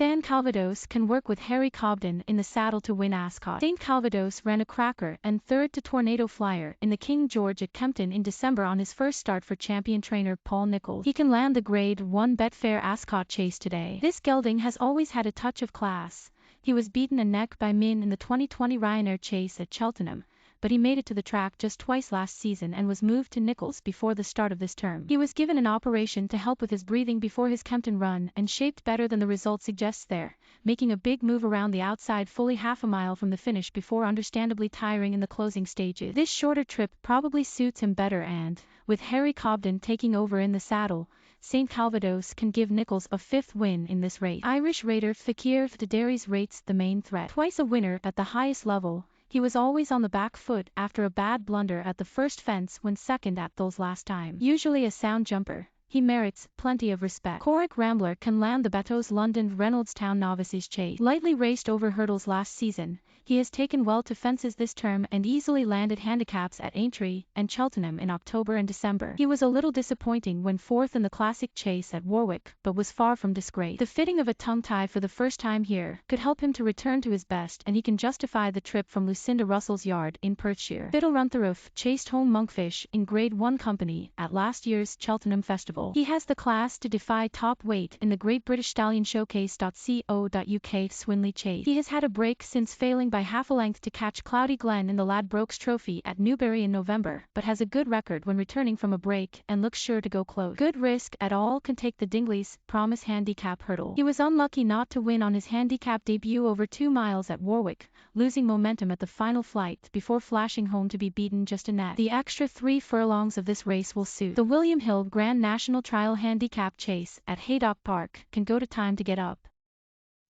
Dan Calvados can work with Harry Cobden in the saddle to win Ascot. St. Calvados ran a cracker and third to Tornado Flyer in the King George at Kempton in December on his first start for champion trainer Paul Nicholls. He can land the Grade 1 Betfair Ascot chase today. This gelding has always had a touch of class. He was beaten a neck by Min in the 2020 Ryanair chase at Cheltenham, but he made it to the track just twice last season and was moved to Nicholls before the start of this term. He was given an operation to help with his breathing before his Kempton run and shaped better than the result suggests there, making a big move around the outside fully half a mile from the finish before understandably tiring in the closing stages. This shorter trip probably suits him better and, with Harry Cobden taking over in the saddle, St. Calvados can give Nicholls a fifth win in this race. Irish raider Fakir D'Oudairies rates the main threat. Twice a winner at the highest level, he was always on the back foot after a bad blunder at the first fence when second at Thurles last time. Usually a sound jumper, he merits plenty of respect. Corach Rambler can land the Bateaux London Reynoldstown Novices chase. Lightly raced over hurdles last season, he has taken well to fences this term and easily landed handicaps at Aintree and Cheltenham in October and December. He was a little disappointing when fourth in the classic chase at Warwick, but was far from disgraced. The fitting of a tongue tie for the first time here could help him to return to his best, and he can justify the trip from Lucinda Russell's yard in Perthshire. Fiddlerontheroof chased home Monkfish in Grade 1 company at last year's Cheltenham Festival. He has the class to defy top weight in the Great British Stallion Showcase.co.uk. Swinley Chase. He has had a break since failing by half a length to catch Cloudy Glen in the Ladbrokes Trophy at Newbury in November, but has a good record when returning from a break and looks sure to go close. Good risk at all can take the Dingley's promise handicap hurdle. He was unlucky not to win on his handicap debut over 2 miles at Warwick, losing momentum at the final flight before flashing home to be beaten just a net. The extra 3 furlongs of this race will suit. The William Hill Grand National Trial Handicap chase at Haydock Park can go to time to get up.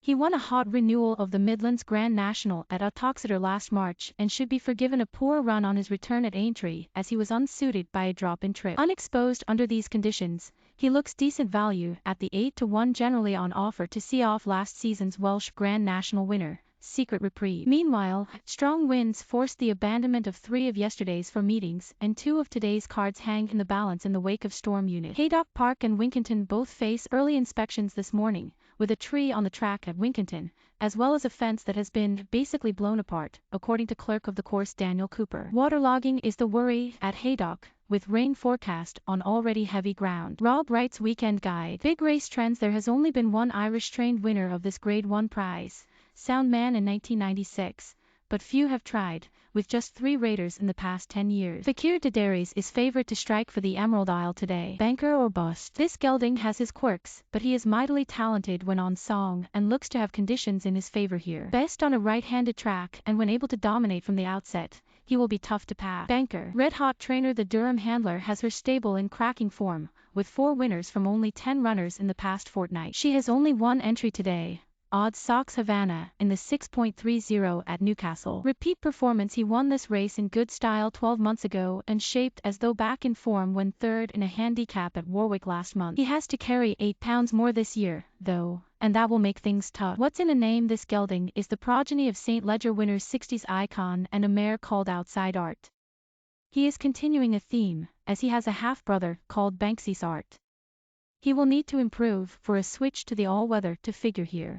He won a hot renewal of the Midlands Grand National at Uttoxeter last March and should be forgiven a poor run on his return at Aintree as he was unsuited by a drop in trip. Unexposed under these conditions, he looks decent value at the 8-1 generally on offer to see off last season's Welsh Grand National winner, Secret Reprieve. Meanwhile, strong winds forced the abandonment of 3 of yesterday's 4 meetings and 2 of today's cards hang in the balance in the wake of Storm Eunice. Haydock Park and Wincanton both face early inspections this morning, with a tree on the track at Wincanton, as well as a fence that has been basically blown apart, according to clerk of the course Daniel Cooper. Waterlogging is the worry at Haydock, with rain forecast on already heavy ground. Rob Wright's Weekend Guide. Big race trends. There has only been one Irish-trained winner of this Grade 1 prize, Soundman in 1996, but few have tried, with just 3 raiders in the past 10 years. Fakir D'Oudairies is favourite to strike for the Emerald Isle today. Banker or bust. This gelding has his quirks, but he is mightily talented when on song and looks to have conditions in his favour here. Best on a right-handed track, and when able to dominate from the outset, he will be tough to pass. Banker. Red-hot trainer the Durham handler has her stable in cracking form, with 4 winners from only 10 runners in the past fortnight. She has only 1 entry today. Odds Sox Havana in the 6.30 at Newcastle. Repeat performance. He won this race in good style 12 months ago and shaped as though back in form when third in a handicap at Warwick last month. He has to carry 8 pounds more this year, though, and that will make things tough. What's in a name? This gelding is the progeny of St. Leger winner's 60s icon and a mare called Outside Art. He is continuing a theme, as he has a half-brother called Banksy's Art. He will need to improve for a switch to the all-weather to figure here.